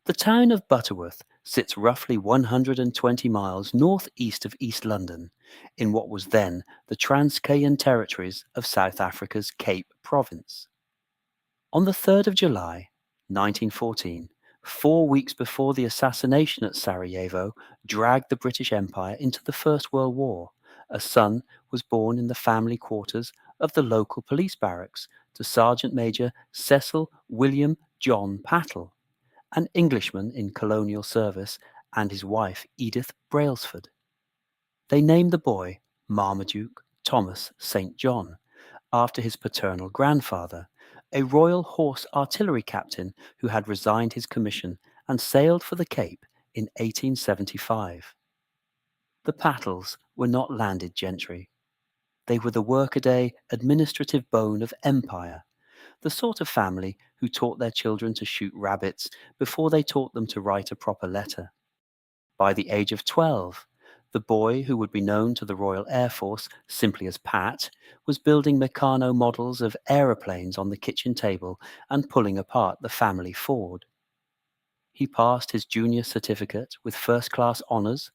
The town of Butterworth sits roughly 120 miles northeast of East London, in what was then the Transkeian territories of South Africa's Cape Province. On the 3rd of July, 1914, 4 weeks before the assassination at Sarajevo dragged the British Empire into the First World War, a son was born in the family quarters of the local police barracks to Sergeant Major Cecil William John Pattle, an Englishman in colonial service, and his wife Edith Brailsford. They named the boy Marmaduke Thomas St. John, after his paternal grandfather, a Royal Horse Artillery captain who had resigned his commission and sailed for the Cape in 1875. The Pattles were not landed gentry. They were the workaday administrative bone of empire, the sort of family who taught their children to shoot rabbits before they taught them to write a proper letter. By the age of 12, the boy, who would be known to the Royal Air Force simply as Pat, was building Meccano models of aeroplanes on the kitchen table and pulling apart the family Ford. He passed his junior certificate with first-class honours,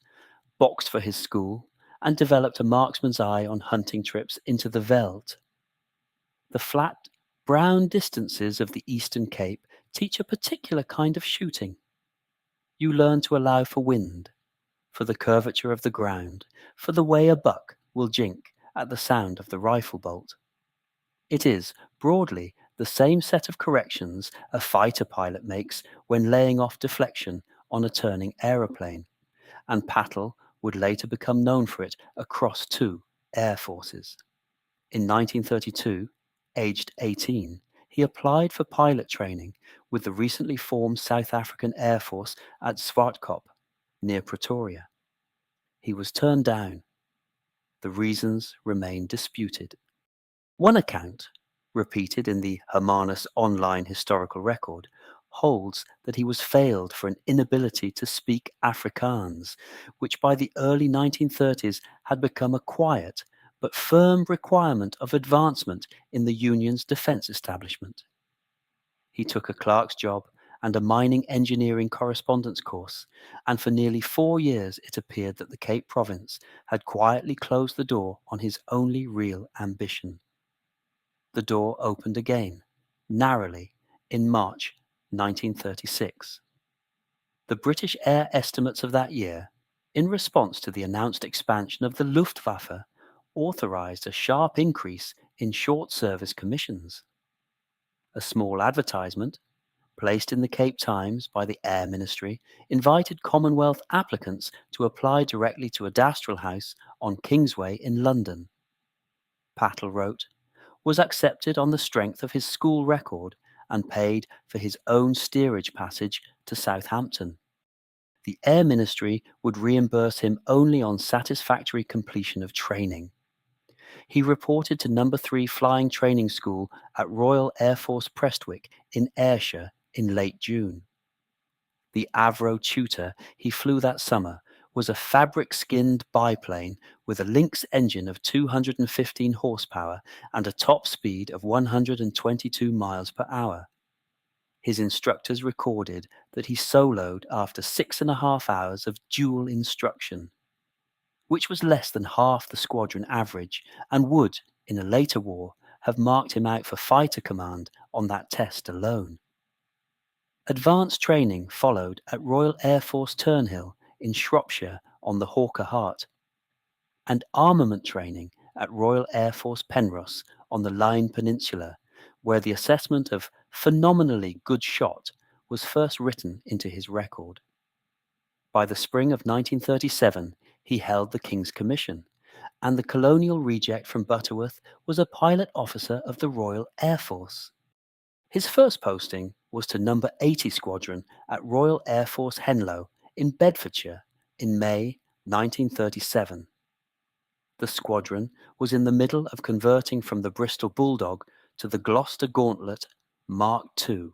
boxed for his school, and developed a marksman's eye on hunting trips into the veldt. The flat, brown distances of the Eastern Cape teach a particular kind of shooting. You learn to allow for wind, for the curvature of the ground, for the way a buck will jink at the sound of the rifle bolt. It is, broadly, the same set of corrections a fighter pilot makes when laying off deflection on a turning aeroplane, and Pattle would later become known for it across 2 air forces. In 1932, aged 18, he applied for pilot training with the recently formed South African Air Force at Swartkop, near Pretoria. He was turned down. The reasons remain disputed. One account, repeated in the Hermanus Online Historical Record, holds that he was failed for an inability to speak Afrikaans, which by the early 1930s had become a quiet but firm requirement of advancement in the Union's defence establishment. He took a clerk's job and a mining engineering correspondence course, and for nearly 4 years it appeared that the Cape Province had quietly closed the door on his only real ambition. The door opened again, narrowly, in March 1936. The British air estimates of that year, in response to the announced expansion of the Luftwaffe, authorised a sharp increase in short-service commissions. A small advertisement, placed in the Cape Times by the Air Ministry, invited Commonwealth applicants to apply directly to a Dastrel House on Kingsway in London. Pattle wrote, was accepted on the strength of his school record and paid for his own steerage passage to Southampton. The Air Ministry would reimburse him only on satisfactory completion of training. He reported to No. 3 Flying Training School at Royal Air Force Prestwick in Ayrshire in late June. The Avro Tutor he flew that summer was a fabric-skinned biplane with a Lynx engine of 215 horsepower and a top speed of 122 miles per hour. His instructors recorded that he soloed after 6.5 hours of dual instruction, which was less than half the squadron average and would, in a later war, have marked him out for fighter command on that test alone. Advanced training followed at Royal Air Force Turnhill in Shropshire on the Hawker Hart, and armament training at Royal Air Force Penrose on the Line Peninsula, where the assessment of phenomenally good shot was first written into his record. By the spring of 1937, he held the King's Commission, and the colonial reject from Butterworth was a pilot officer of the Royal Air Force. His first posting was to No. 80 Squadron at Royal Air Force Henlow in Bedfordshire in May 1937. The squadron was in the middle of converting from the Bristol Bulldog to the Gloster Gauntlet Mark II,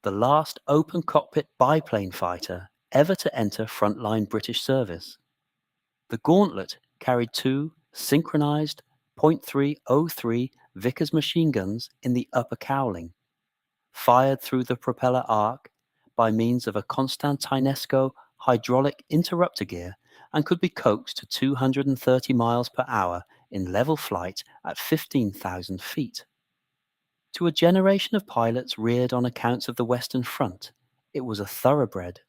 the last open-cockpit biplane fighter ever to enter frontline British service. The Gauntlet carried 2 synchronized .303 Vickers machine guns in the upper cowling, fired through the propeller arc by means of a Constantinesco hydraulic interrupter gear and could be coaxed to 230 miles per hour in level flight at 15,000 feet. To a generation of pilots reared on accounts of the Western Front, it was a thoroughbred.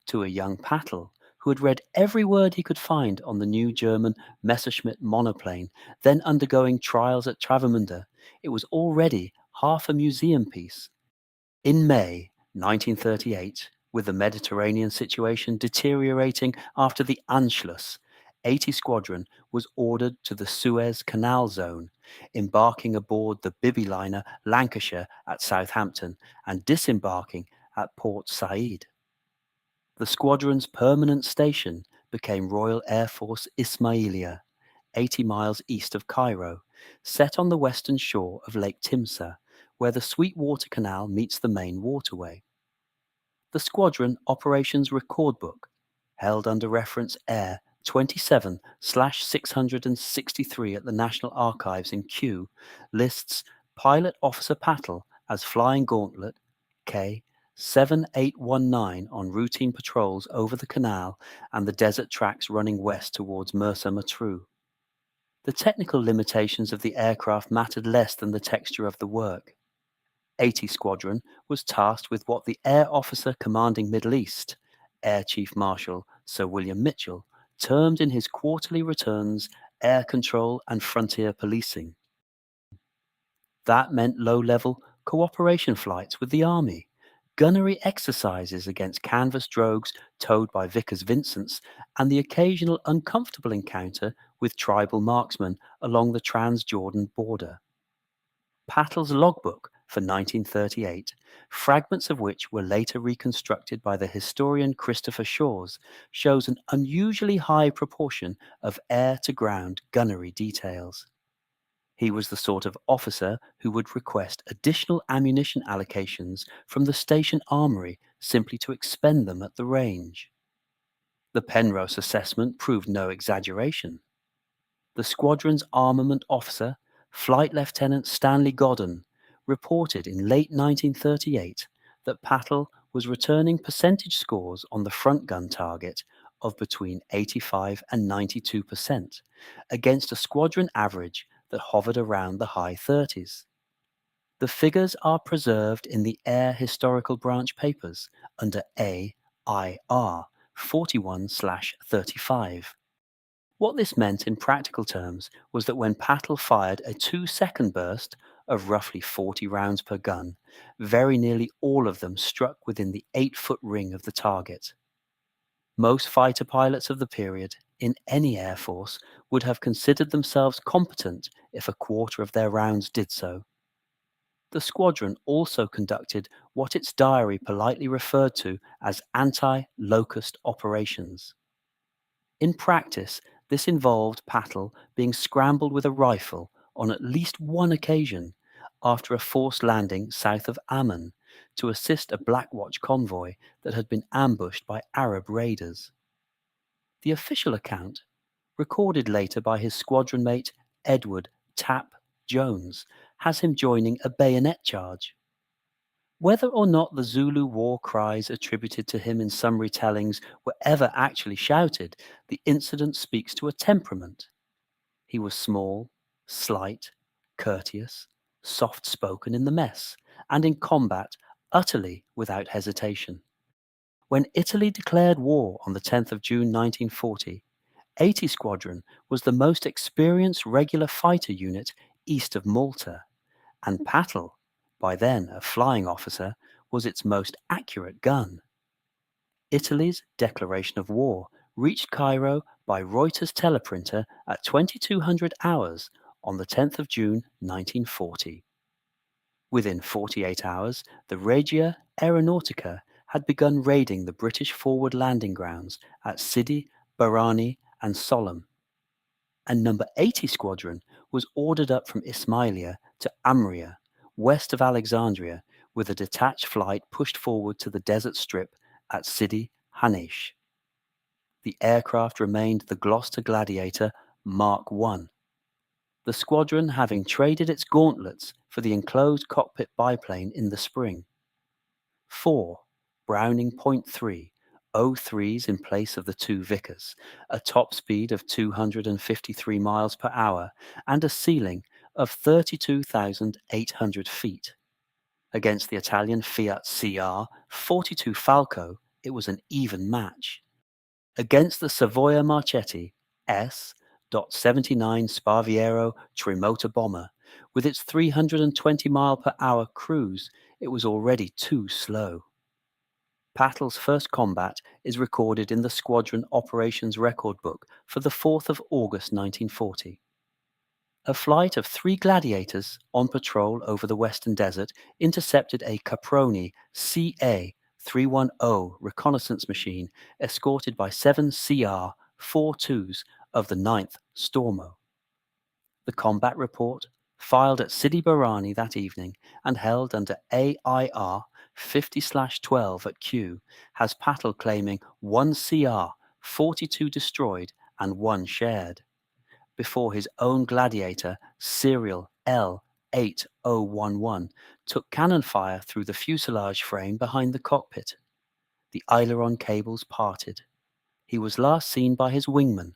To a young Pattle, who had read every word he could find on the new German Messerschmitt monoplane, then undergoing trials at Travemünde, it was already half a museum piece. In May 1938, with the Mediterranean situation deteriorating after the Anschluss, 80 Squadron was ordered to the Suez Canal zone, embarking aboard the Bibi liner Lancashire at Southampton and disembarking at Port Said. The squadron's permanent station became Royal Air Force Ismailia, 80 miles east of Cairo, set on the western shore of Lake Timsah, where the Sweetwater Canal meets the main waterway. The Squadron Operations Record Book, held under reference Air 27/663 at the National Archives in Kew, lists Pilot Officer Pattle as Flying Gauntlet K 7819 on routine patrols over the canal and the desert tracks running west towards Mersa Matruh. The technical limitations of the aircraft mattered less than the texture of the work. 80 Squadron was tasked with what the Air Officer Commanding Middle East, Air Chief Marshal Sir William Mitchell, termed in his quarterly returns air control and frontier policing. That meant low-level cooperation flights with the Army, gunnery exercises against canvas drogues towed by Vickers-Vincents, and the occasional uncomfortable encounter with tribal marksmen along the Transjordan border. Pattle's logbook for 1938, fragments of which were later reconstructed by the historian Christopher Shawes, shows an unusually high proportion of air-to-ground gunnery details. He was the sort of officer who would request additional ammunition allocations from the station armory simply to expend them at the range. The Penrose assessment proved no exaggeration. The squadron's armament officer, Flight Lieutenant Stanley Godden, reported in late 1938 that Pattle was returning percentage scores on the front gun target of between 85 and 92%, against a squadron average that hovered around the high 30s. The figures are preserved in the Air Historical Branch papers under AIR 41/35. What this meant in practical terms was that when Pattle fired a 2-second burst of roughly 40 rounds per gun, very nearly all of them struck within the 8-foot ring of the target. Most fighter pilots of the period, in any air force, would have considered themselves competent if a quarter of their rounds did so. The squadron also conducted what its diary politely referred to as anti-locust operations. In practice, this involved Pattle being scrambled with a rifle on at least one occasion after a forced landing south of Amman to assist a Black Watch convoy that had been ambushed by Arab raiders. The official account, recorded later by his squadron mate Edward "Tap" Jones, has him joining a bayonet charge. Whether or not the Zulu war cries attributed to him in some retellings were ever actually shouted, the incident speaks to a temperament. He was small, slight, courteous, soft-spoken in the mess, and in combat utterly without hesitation. When Italy declared war on the 10th of June 1940, 80 Squadron was the most experienced regular fighter unit east of Malta, and Pattle, by then a flying officer, was its most accurate gun. Italy's declaration of war reached Cairo by Reuters teleprinter at 2200 hours on the 10th of June 1940. Within 48 hours, the Regia Aeronautica had begun raiding the British forward landing grounds at Sidi, Barani, and Sollum, and No. 80 Squadron was ordered up from Ismailia to Amria, west of Alexandria, with a detached flight pushed forward to the desert strip at Sidi Hanesh. The aircraft remained the Gloster Gladiator Mark I, the squadron having traded its gauntlets for the enclosed cockpit biplane in the spring. 4 Browning .3, O3s in place of the two Vickers, a top speed of 253 miles per hour, and a ceiling of 32,800 feet. Against the Italian Fiat CR 42 Falco, it was an even match. Against the Savoia Marchetti S.79 Sparviero trimotor bomber, with its 320 mile per hour cruise, it was already too slow. Pattle's first combat is recorded in the Squadron Operations Record Book for the 4th of August 1940. A flight of 3 Gladiators on patrol over the Western Desert intercepted a Caproni CA-310 reconnaissance machine escorted by 7 CR-42s of the 9th Stormo. The combat report, filed at Sidi Barrani that evening and held under AIR 50/12 at Q, has Pattle claiming 1 CR, 42 destroyed and 1 shared, before his own Gladiator, serial L8011, took cannon fire through the fuselage frame behind the cockpit. The aileron cables parted. He was last seen by his wingman,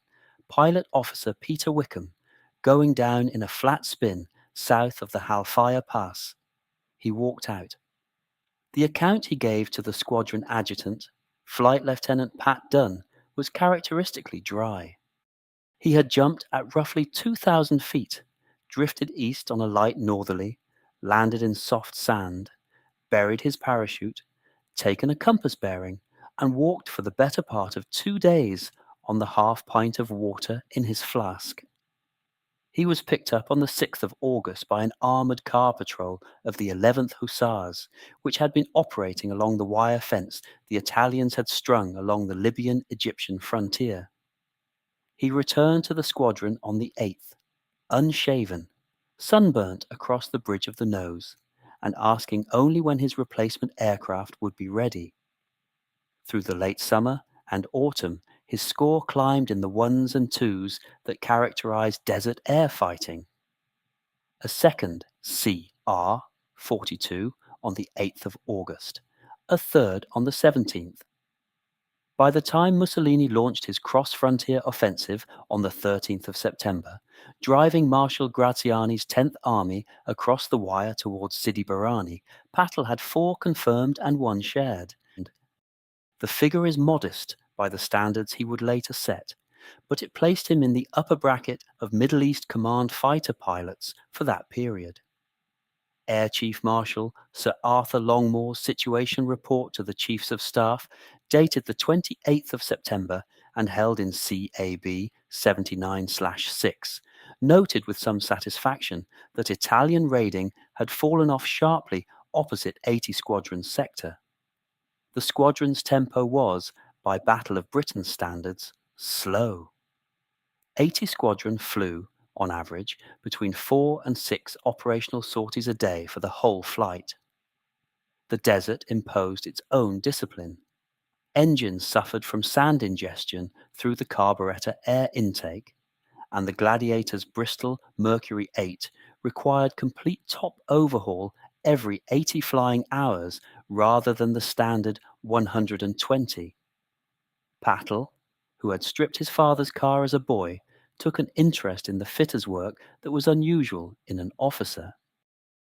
Pilot Officer Peter Wickham, going down in a flat spin south of the Halfaya Pass. He walked out. The account he gave to the squadron adjutant, Flight Lieutenant Pat Dunn, was characteristically dry. He had jumped at roughly 2,000 feet, drifted east on a light northerly, landed in soft sand, buried his parachute, taken a compass bearing, and walked for the better part of 2 days on the half pint of water in his flask. He was picked up on the 6th of August by an armoured car patrol of the 11th Hussars, which had been operating along the wire fence the Italians had strung along the Libyan-Egyptian frontier. He returned to the squadron on the 8th, unshaven, sunburnt across the bridge of the nose, and asking only when his replacement aircraft would be ready. Through the late summer and autumn, his score climbed in the 1s and 2s that characterize desert air fighting. A second CR-42 on the 8th of August, a third on the 17th. By the time Mussolini launched his cross-frontier offensive on the 13th of September, driving Marshal Graziani's 10th Army across the wire towards Sidi Barrani, Pattle had 4 confirmed and 1 shared. The figure is modest by the standards he would later set, but it placed him in the upper bracket of Middle East Command fighter pilots for that period. Air Chief Marshal Sir Arthur Longmore's situation report to the Chiefs of Staff, dated the 28th of September and held in CAB 79/6, noted with some satisfaction that Italian raiding had fallen off sharply opposite 80 Squadron's sector. The squadron's tempo was, by Battle of Britain standards, slow. 80 Squadron flew, on average, between 4 and 6 operational sorties a day for the whole flight. The desert imposed its own discipline. Engines suffered from sand ingestion through the carburetor air intake, and the Gladiator's Bristol Mercury 8 required complete top overhaul every 80 flying hours rather than the standard 120. Pattle, who had stripped his father's car as a boy, took an interest in the fitter's work that was unusual in an officer.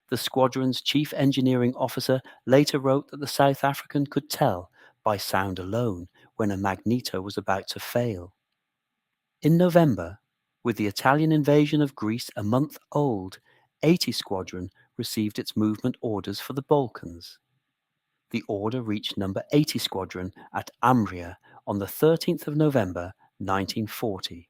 The squadron's chief engineering officer later wrote that the South African could tell, by sound alone, when a magneto was about to fail. In November, with the Italian invasion of Greece a month old, 80 Squadron received its movement orders for the Balkans. The order reached number 80 Squadron at Umbria on the 13th of November 1940.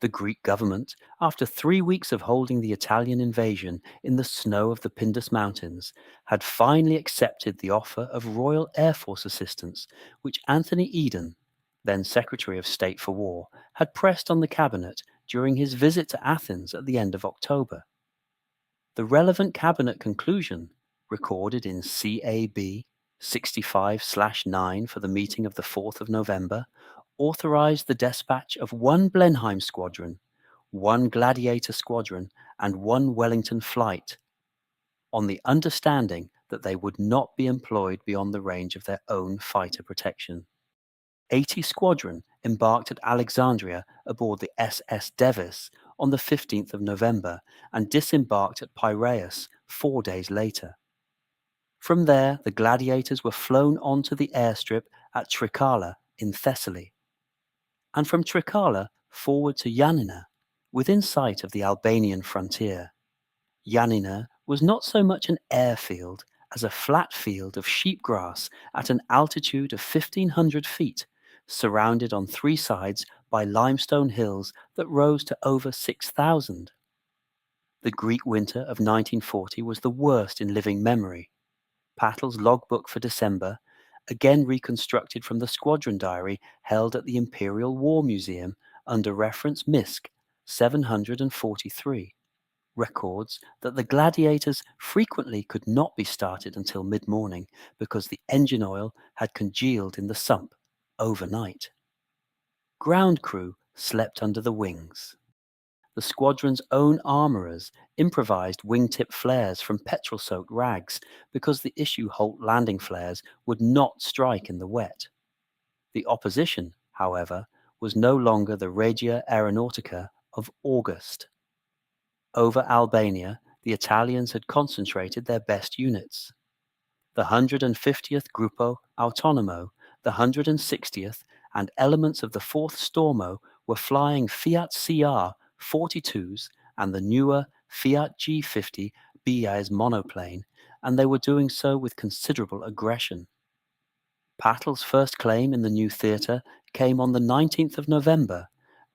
The Greek government, after 3 weeks of holding the Italian invasion in the snow of the Pindus Mountains, had finally accepted the offer of Royal Air Force assistance, which Anthony Eden, then Secretary of State for War, had pressed on the cabinet during his visit to Athens at the end of October. The relevant cabinet conclusion, recorded in CAB 65/9 for the meeting of the 4th of November, authorized the dispatch of 1 Blenheim Squadron, 1 Gladiator Squadron, and 1 Wellington flight, on the understanding that they would not be employed beyond the range of their own fighter protection. 80 Squadron embarked at Alexandria aboard the SS Devis on the 15th of November and disembarked at Piraeus 4 days later. From there, the Gladiators were flown onto the airstrip at Trikala in Thessaly, and from Trikala forward to Yanina, within sight of the Albanian frontier. Yanina was not so much an airfield as a flat field of sheepgrass at an altitude of 1,500 feet, surrounded on 3 sides by limestone hills that rose to over 6,000. The Greek winter of 1940 was the worst in living memory. Pattle's logbook for December, again reconstructed from the squadron diary held at the Imperial War Museum under reference MISC 743, records that the Gladiators frequently could not be started until mid-morning because the engine oil had congealed in the sump overnight. Ground crew slept under the wings. The squadron's own armourers improvised wingtip flares from petrol-soaked rags because the issue Holt landing flares would not strike in the wet. The opposition, however, was no longer the Regia Aeronautica of August. Over Albania, the Italians had concentrated their best units. The 150th Gruppo Autonomo, the 160th, and elements of the 4th Stormo were flying Fiat CR 42s and the newer Fiat G50 Bias monoplane, and they were doing so with considerable aggression. Pattle's first claim in the new theatre came on the 19th of November,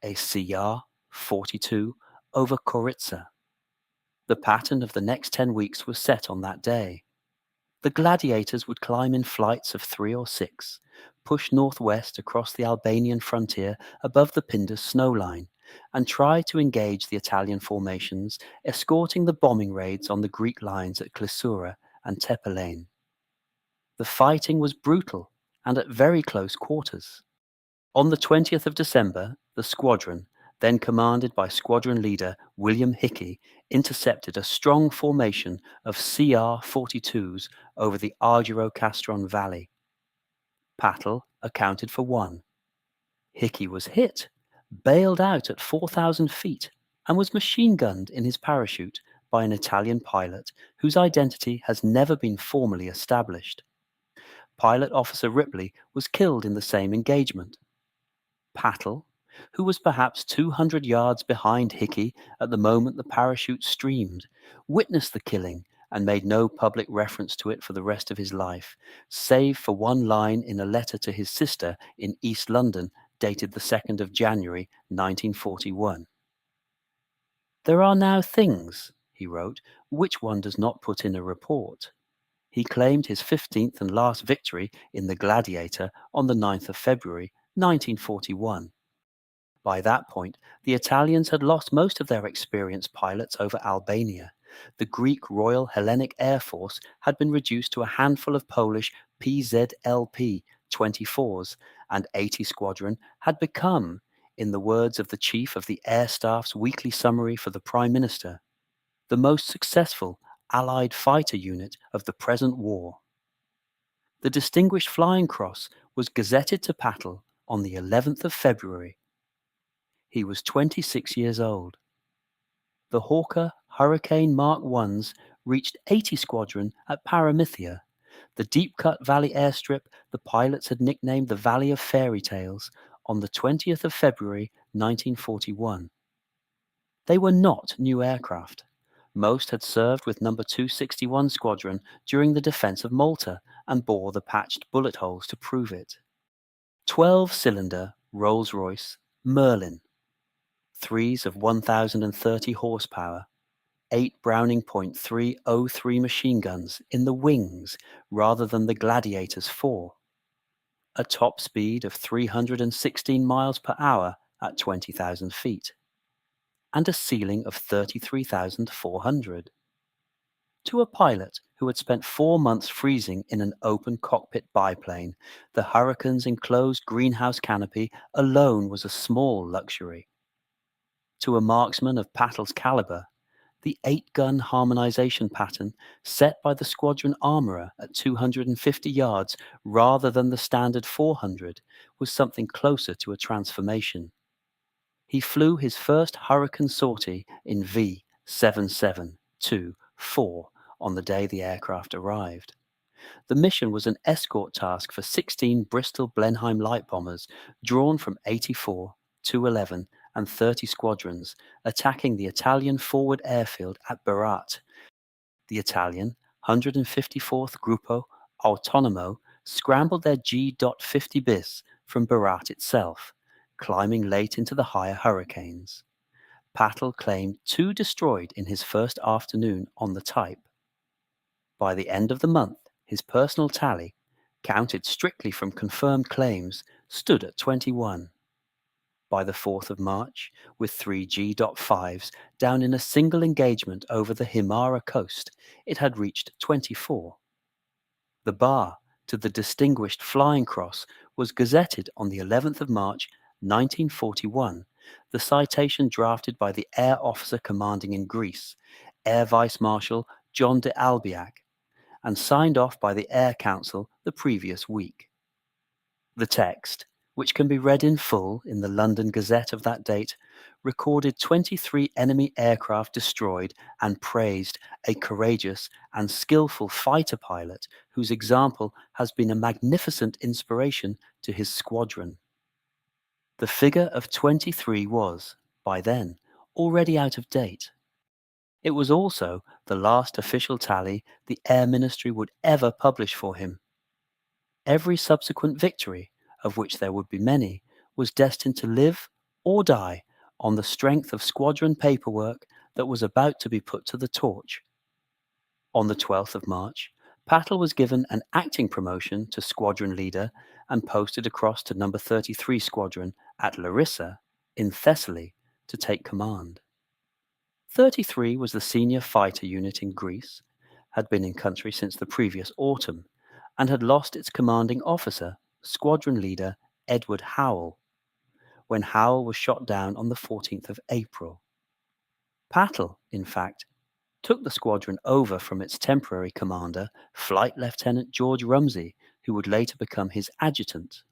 a CR 42 over Koritsa. The pattern of the next 10 weeks was set on that day. The Gladiators would climb in flights of 3 or 6, push northwest across the Albanian frontier above the Pindus snow line, and try to engage the Italian formations, escorting the bombing raids on the Greek lines at Klissura and Tepelene. The fighting was brutal and at very close quarters. On the 20th of December, the squadron, then commanded by Squadron Leader William Hickey, intercepted a strong formation of CR-42s over the Argyro-Castron Valley. Pattle accounted for 1. Hickey was hit, bailed out at 4,000 feet, and was machine-gunned in his parachute by an Italian pilot whose identity has never been formally established. Pilot Officer Ripley was killed in the same engagement. Pattle, who was perhaps 200 yards behind Hickey at the moment the parachute streamed, witnessed the killing and made no public reference to it for the rest of his life, save for one line in a letter to his sister in East London dated the 2nd of January 1941. "There are now things," he wrote, "which one does not put in a report." He claimed his 15th and last victory in the Gladiator on the 9th of February 1941. By that point, the Italians had lost most of their experienced pilots over Albania. The Greek Royal Hellenic Air Force had been reduced to a handful of Polish PZLP 24s, and 80 Squadron had become, in the words of the Chief of the Air Staff's weekly summary for the Prime Minister, the most successful Allied fighter unit of the present war. The Distinguished Flying Cross was gazetted to Pattle on the 11th of February. He was 26 years old. The Hawker Hurricane Mark Is reached 80 Squadron at Paramythia, the deep-cut valley airstrip the pilots had nicknamed the Valley of Fairy Tales, on the 20th of February 1941. They were not new aircraft. Most had served with No. 261 Squadron during the defence of Malta and bore the patched bullet holes to prove it. 12-cylinder Rolls-Royce Merlin. 3s of 1,030 horsepower, 8 Browning .303 machine guns in the wings rather than the Gladiator's 4. A top speed of 316 miles per hour at 20,000 feet. And a ceiling of 33,400. To a pilot who had spent 4 months freezing in an open cockpit biplane, the Hurricane's enclosed greenhouse canopy alone was a small luxury. To a marksman of Pattle's caliber, The 8-gun harmonization pattern set by the squadron armourer at 250 yards rather than the standard 400 was something closer to a transformation. He flew his first Hurricane sortie in V7724 on the day the aircraft arrived. The mission was an escort task for 16 Bristol Blenheim light bombers drawn from 84, 211 and 30 squadrons, attacking the Italian forward airfield at Berat. The Italian 154th Gruppo Autonomo scrambled their G.50 bis from Berat itself, climbing late into the higher hurricanes. Pattle claimed 2 destroyed in his first afternoon on the type. By the end of the month, his personal tally, counted strictly from confirmed claims, stood at 21. By the 4th of March, with 3 G.5s down in a single engagement over the Himara coast, it had reached 24. The bar to the Distinguished Flying Cross was gazetted on the 11th of March, 1941, the citation drafted by the Air Officer Commanding in Greece, Air Vice Marshal John de Albiac, and signed off by the Air Council the previous week. The text, which can be read in full in the London Gazette of that date, recorded 23 enemy aircraft destroyed and praised a courageous and skillful fighter pilot whose example has been a magnificent inspiration to his squadron. The figure of 23 was, by then, already out of date. It was also the last official tally the Air Ministry would ever publish for him. Every subsequent victory, of which there would be many, was destined to live or die on the strength of squadron paperwork that was about to be put to the torch. On the 12th of March, Pattle was given an acting promotion to Squadron Leader and posted across to No. 33 Squadron at Larissa, in Thessaly, to take command. 33 was the senior fighter unit in Greece, had been in country since the previous autumn, and had lost its commanding officer, Squadron Leader Edward Howell, when Howell was shot down on the 14th of April. Pattle, in fact, took the squadron over from its temporary commander, Flight Lieutenant George Rumsey, who would later become his adjutant.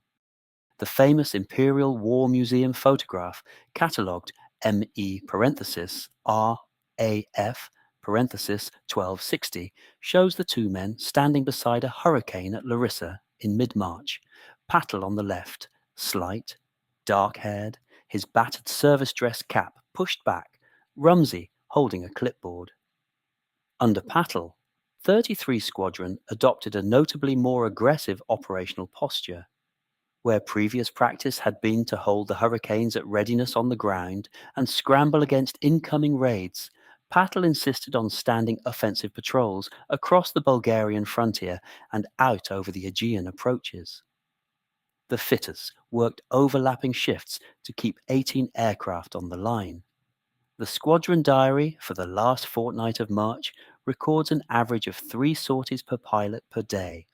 The famous Imperial War Museum photograph, catalogued ME RAF 1260, shows the 2 men standing beside a hurricane at Larissa in mid-March, Pattle on the left, slight, dark-haired, his battered service dress cap pushed back, Rumsey holding a clipboard. Under Pattle, 33 Squadron adopted a notably more aggressive operational posture. Where previous practice had been to hold the hurricanes at readiness on the ground and scramble against incoming raids, Pattle insisted on standing offensive patrols across the Bulgarian frontier and out over the Aegean approaches. The fitters worked overlapping shifts to keep 18 aircraft on the line. The squadron diary for the last fortnight of March records an average of 3 sorties per pilot per day.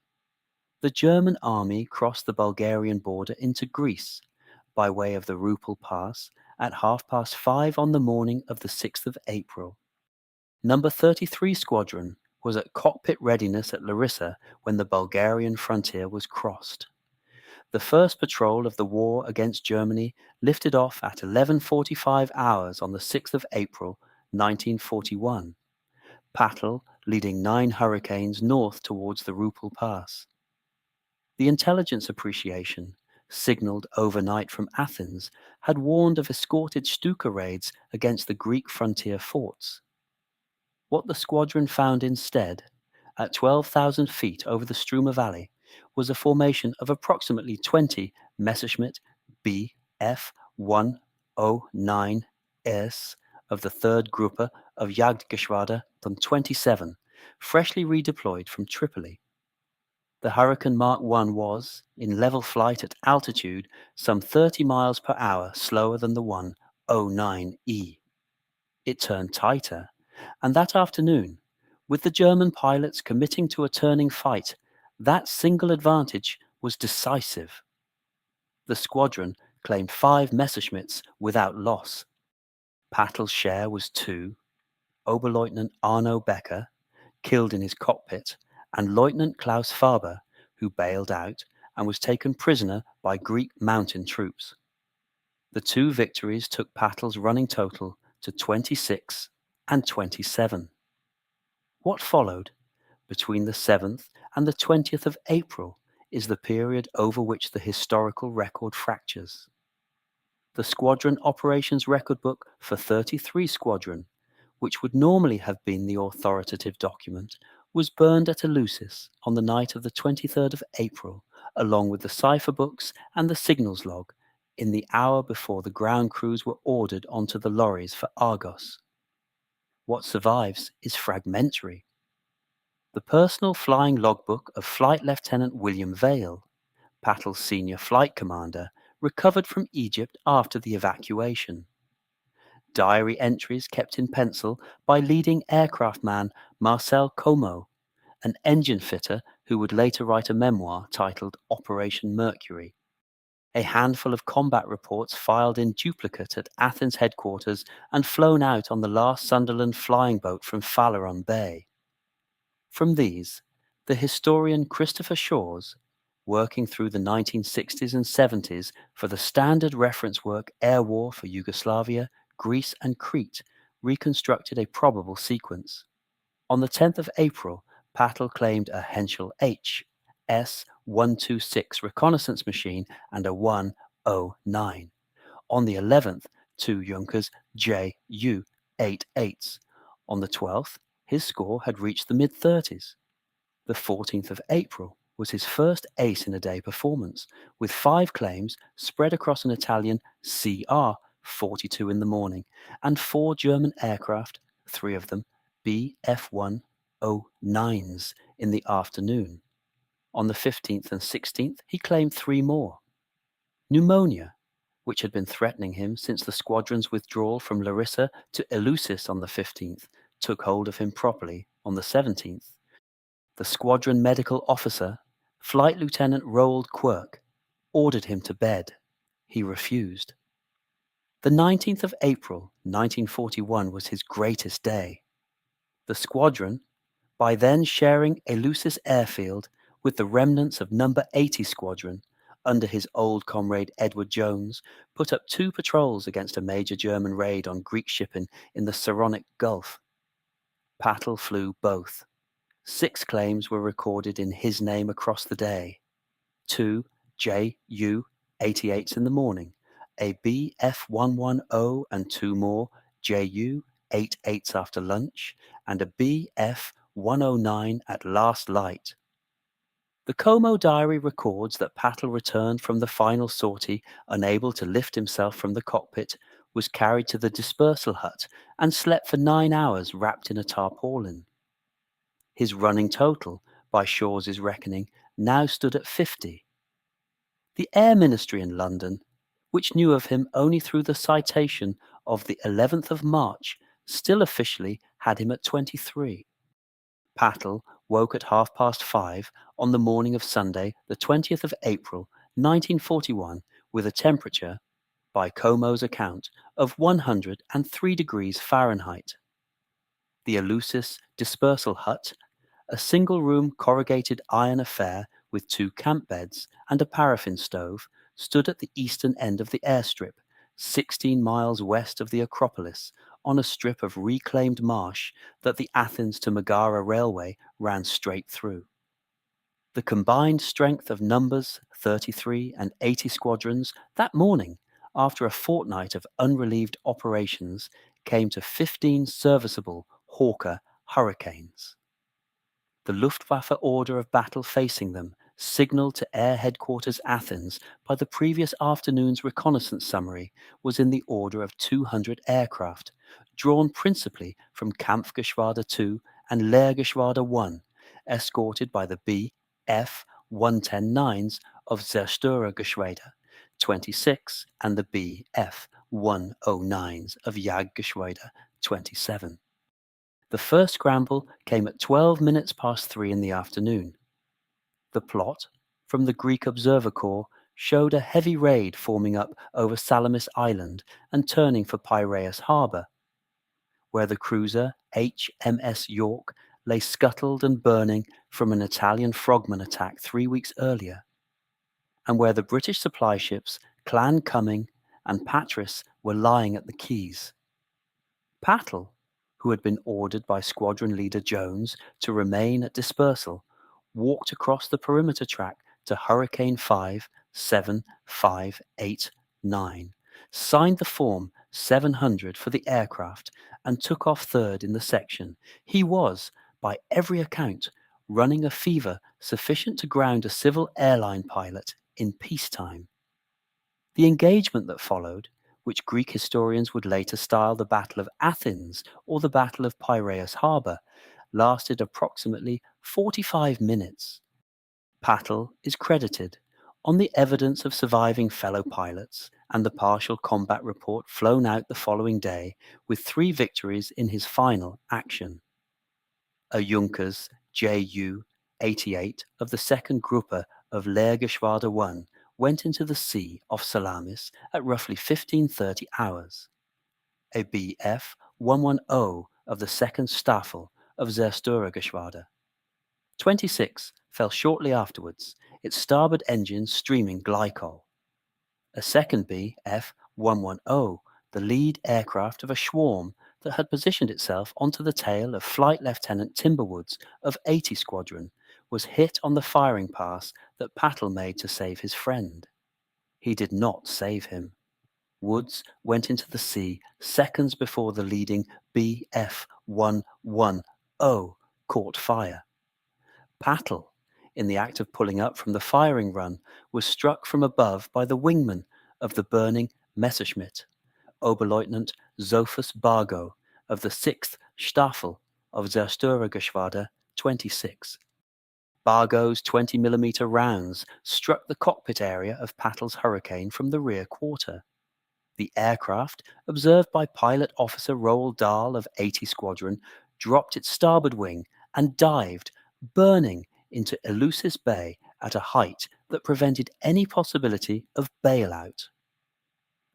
The German army crossed the Bulgarian border into Greece by way of the Rupel Pass at 5:30 on the morning of the 6th of April. No. 33 Squadron was at cockpit readiness at Larissa when the Bulgarian frontier was crossed. The first patrol of the war against Germany lifted off at 11:45 hours on the 6th of April, 1941, Pattle leading 9 hurricanes north towards the Rupel Pass. The intelligence appreciation, signalled overnight from Athens, had warned of escorted Stuka raids against the Greek frontier forts. What the squadron found instead, at 12,000 feet over the Struma Valley, was a formation of approximately 20 Messerschmitt Bf 109s of the 3rd Gruppe of Jagdgeschwader 27, freshly redeployed from Tripoli. The Hurricane Mark I was, in level flight at altitude, some 30 miles per hour slower than the 109E. It turned tighter, and that afternoon, with the German pilots committing to a turning fight, that single advantage was decisive. The squadron claimed 5 Messerschmitts without loss. Pattle's share was 2, Oberleutnant Arno Becker, killed in his cockpit, and Lieutenant Klaus Faber, who bailed out and was taken prisoner by Greek mountain troops. The two victories took Pattle's running total to 26 and 27. What followed between the 7th and the 20th of April is the period over which the historical record fractures. The Squadron Operations Record Book for 33 Squadron, which would normally have been the authoritative document, was burned at Eleusis on the night of the 23rd of April, along with the cipher books and the signals log, in the hour before the ground crews were ordered onto the lorries for Argos. What survives is fragmentary. The personal flying logbook of Flight Lieutenant William Vail, Pattle's senior flight commander, recovered from Egypt after the evacuation. Diary entries kept in pencil by leading aircraft man Marcel Como, an engine fitter who would later write a memoir titled Operation Mercury. A handful of combat reports filed in duplicate at Athens headquarters and flown out on the last Sunderland flying boat from Phaleron Bay. From these, the historian Christopher Shaw's, working through the 1960s and 70s for the standard reference work Air War for Yugoslavia, Greece and Crete, reconstructed a probable sequence. On the 10th of April, Pattle claimed a Henschel H S-126 reconnaissance machine and a 109. On the 11th, two Junkers Ju-88s. On the 12th, his score had reached the mid-30s. The 14th of April was his first ace-in-a-day performance, with 5 claims spread across an Italian CR-42 in the morning, and 4 German aircraft, 3 of them Bf-109s, in the afternoon. On the 15th and 16th, he claimed 3 more. Pneumonia, which had been threatening him since the squadron's withdrawal from Larissa to Eleusis on the 15th, took hold of him properly on the 17th. The squadron medical officer, Flight Lieutenant Roald Quirk, ordered him to bed. He refused. The 19th of April, 1941 was his greatest day. The squadron, by then sharing Eleusis airfield with the remnants of No. 80 Squadron, under his old comrade Edward Jones, put up 2 patrols against a major German raid on Greek shipping in the Saronic Gulf. Pattle flew both. 6 claims were recorded in his name across the day. 2 Ju-88s in the morning, a Bf-110 and 2 more Ju-88s after lunch, and a Bf-109 at last light. The Como diary records that Pattle returned from the final sortie, unable to lift himself from the cockpit, was carried to the dispersal hut, and slept for 9 hours wrapped in a tarpaulin. His running total, by Shaw's reckoning, now stood at 50. The Air Ministry in London, which knew of him only through the citation of the 11th of March, still officially had him at 23. Pattle woke at 5:30 on the morning of Sunday, the 20th of April, 1941, with a temperature, by Como's account, of 103 degrees Fahrenheit. The Eleusis dispersal hut, a single-room corrugated iron affair with 2 camp beds and a paraffin stove, stood at the eastern end of the airstrip, 16 miles west of the Acropolis, on a strip of reclaimed marsh that the Athens to Megara railway ran straight through. The combined strength of numbers 33 and 80 squadrons that morning, after a fortnight of unrelieved operations, came to 15 serviceable Hawker Hurricanes. The Luftwaffe order of battle facing them, signalled to Air Headquarters Athens by the previous afternoon's reconnaissance summary, was in the order of 200 aircraft, drawn principally from Kampfgeschwader 2 and Lehrgeschwader 1, escorted by the Bf-110-9s of Zerstörergeschwader 26 and the Bf-109s of Jagdgeschwader 27. The first scramble came at 12 minutes past 3 in the afternoon. The plot, from the Greek Observer Corps, showed a heavy raid forming up over Salamis Island and turning for Piraeus Harbour. where the cruiser HMS York lay scuttled and burning from an Italian frogman attack 3 weeks earlier, and where the British supply ships Clan Cumming and Patris were lying at the quays. Pattle, who had been ordered by Squadron Leader Jones to remain at dispersal, walked across the perimeter track to Hurricane 5, 7, 5, 8, 9, signed the form 700 for the aircraft, and took off third in the section. He was, by every account, running a fever sufficient to ground a civil airline pilot in peacetime. The engagement that followed, which Greek historians would later style the Battle of Athens or the Battle of Piraeus Harbour, lasted approximately 45 minutes. Pattle is credited, on the evidence of surviving fellow pilots and the partial combat report flown out the following day, with 3 victories in his final action. A Junkers Ju 88 of the 2nd Gruppe of Lehrgeschwader 1 went into the sea off Salamis at roughly 15:30 hours. A Bf 110 of the 2nd Staffel of Zerstörer-Geschwader 26 fell shortly afterwards, its starboard engine streaming glycol. A second Bf 110, the lead aircraft of a swarm that had positioned itself onto the tail of Flight Lieutenant Timberwoods of 80 Squadron, was hit on the firing pass that Pattle made to save his friend. He did not save him. Woods went into the sea seconds before the leading Bf 110 caught fire. Pattle, in the act of pulling up from the firing run, was struck from above by the wingman of the burning Messerschmitt, Oberleutnant Sophus Bargo of the 6th Staffel of Zerstörer-Geschwader 26. Bargo's 20mm rounds struck the cockpit area of Pattle's Hurricane from the rear quarter. The aircraft, observed by Pilot Officer Roald Dahl of 80 Squadron, dropped its starboard wing and dived, burning into Eleusis Bay at a height that prevented any possibility of bailout.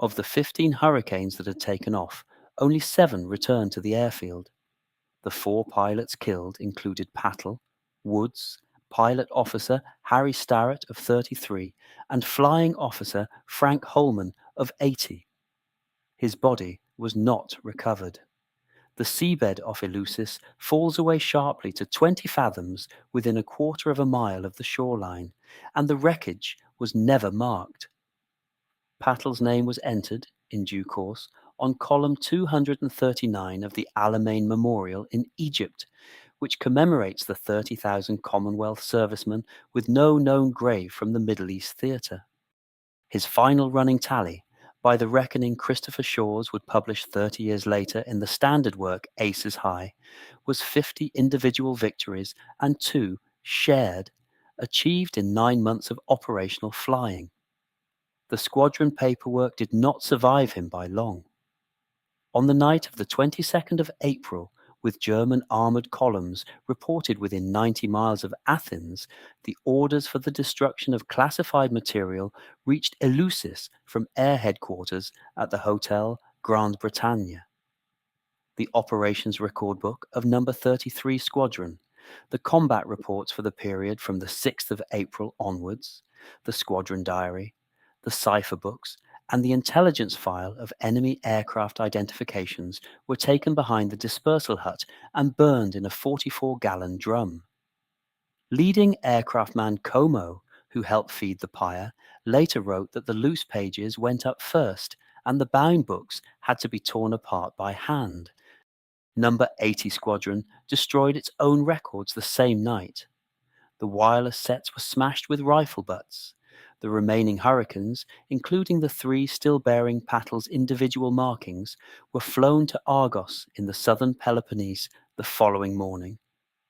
Of the 15 Hurricanes that had taken off, only 7 returned to the airfield. The 4 pilots killed included Pattle, Woods, Pilot Officer Harry Starrett of 33, and Flying Officer Frank Holman of 80. His body was not recovered. The seabed off Eleusis falls away sharply to 20 fathoms within a quarter of a mile of the shoreline, and the wreckage was never marked. Pattle's name was entered, in due course, on column 239 of the Alamein Memorial in Egypt, which commemorates the 30,000 Commonwealth servicemen with no known grave from the Middle East theatre. His final running tally, by the reckoning Christopher Shaw's would publish 30 years later in the standard work Aces High, was 50 individual victories and 2 shared, achieved in 9 months of operational flying. The squadron paperwork did not survive him by long. On the night of the 22nd of April, with German armoured columns reported within 90 miles of Athens, the orders for the destruction of classified material reached Eleusis from air headquarters at the Hotel Grande Bretagne. The operations record book of No. 33 Squadron, the combat reports for the period from the 6th of April onwards, the squadron diary, the cipher books, and the intelligence file of enemy aircraft identifications were taken behind the dispersal hut and burned in a 44-gallon drum. Leading aircraft man Como, who helped feed the pyre, later wrote that the loose pages went up first and the bound books had to be torn apart by hand. No. 80 Squadron destroyed its own records the same night. The wireless sets were smashed with rifle butts. The remaining Hurricanes, including the 3 still bearing Pattle's individual markings, were flown to Argos in the southern Peloponnese the following morning,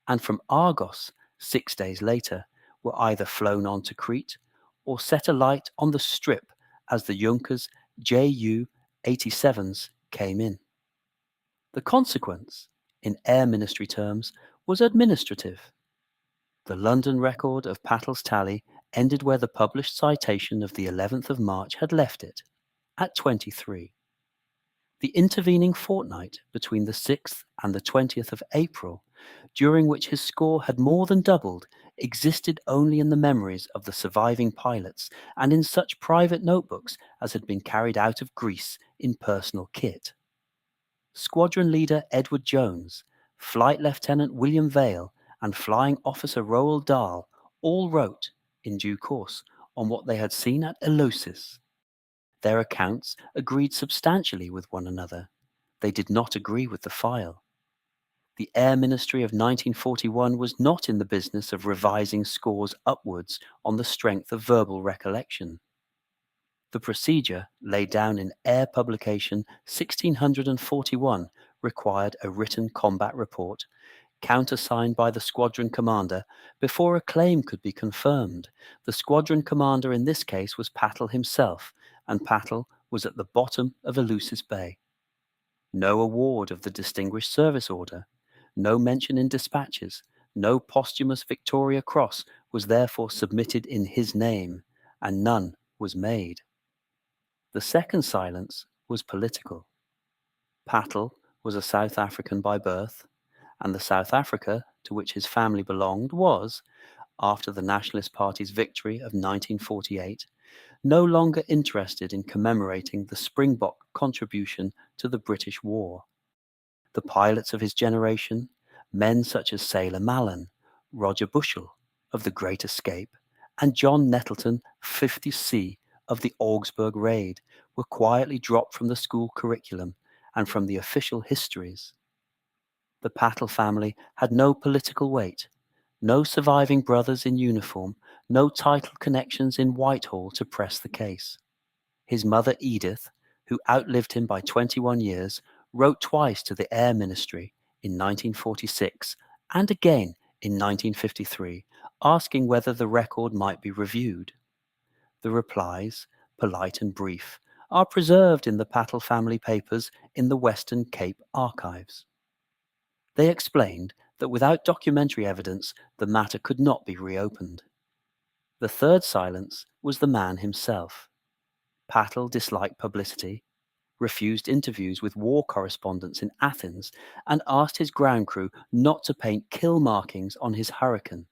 and from Argos, 6 days later, were either flown on to Crete or set alight on the strip as the Junkers Ju 87s came in. The consequence, in Air Ministry terms, was administrative. The London record of Pattle's tally ended where the published citation of the 11th of March had left it, at 23. The intervening fortnight between the 6th and the 20th of April, during which his score had more than doubled, existed only in the memories of the surviving pilots and in such private notebooks as had been carried out of Greece in personal kit. Squadron Leader Edward Jones, Flight Lieutenant William Vail, and Flying Officer Roald Dahl all wrote, in due course, on what they had seen at Eleusis. Their accounts agreed substantially with one another. They did not agree with the file. The Air Ministry of 1941 was not in the business of revising scores upwards on the strength of verbal recollection. The procedure laid down in Air Publication 1641 required a written combat report, countersigned by the squadron commander, before a claim could be confirmed. The squadron commander in this case was Pattle himself, and Pattle was at the bottom of Eleusis Bay. No award of the Distinguished Service Order, no mention in dispatches, no posthumous Victoria Cross was therefore submitted in his name, and none was made. The second silence was political. Pattle was a South African by birth, and the South Africa to which his family belonged was, after the Nationalist Party's victory of 1948, no longer interested in commemorating the Springbok contribution to the British War. The pilots of his generation, men such as Sailor Malan, Roger Bushell of the Great Escape, and John Nettleton, 50C, of the Augsburg Raid, were quietly dropped from the school curriculum and from the official histories. The Pattle family had no political weight, no surviving brothers in uniform, no title connections in Whitehall to press the case. His mother Edith, who outlived him by 21 years, wrote twice to the Air Ministry in 1946 and again in 1953, asking whether the record might be reviewed. The replies, polite and brief, are preserved in the Pattle family papers in the Western Cape archives. They explained that without documentary evidence, the matter could not be reopened. The third silence was the man himself. Pattle disliked publicity, refused interviews with war correspondents in Athens, and asked his ground crew not to paint kill markings on his Hurricane.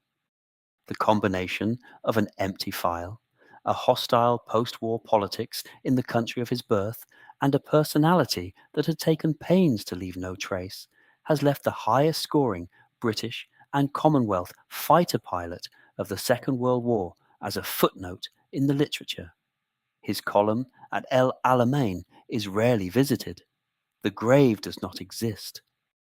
The combination of an empty file, a hostile post-war politics in the country of his birth, and a personality that had taken pains to leave no trace, has left the highest scoring British and Commonwealth fighter pilot of the Second World War as a footnote in the literature. His column at El Alamein is rarely visited. The grave does not exist.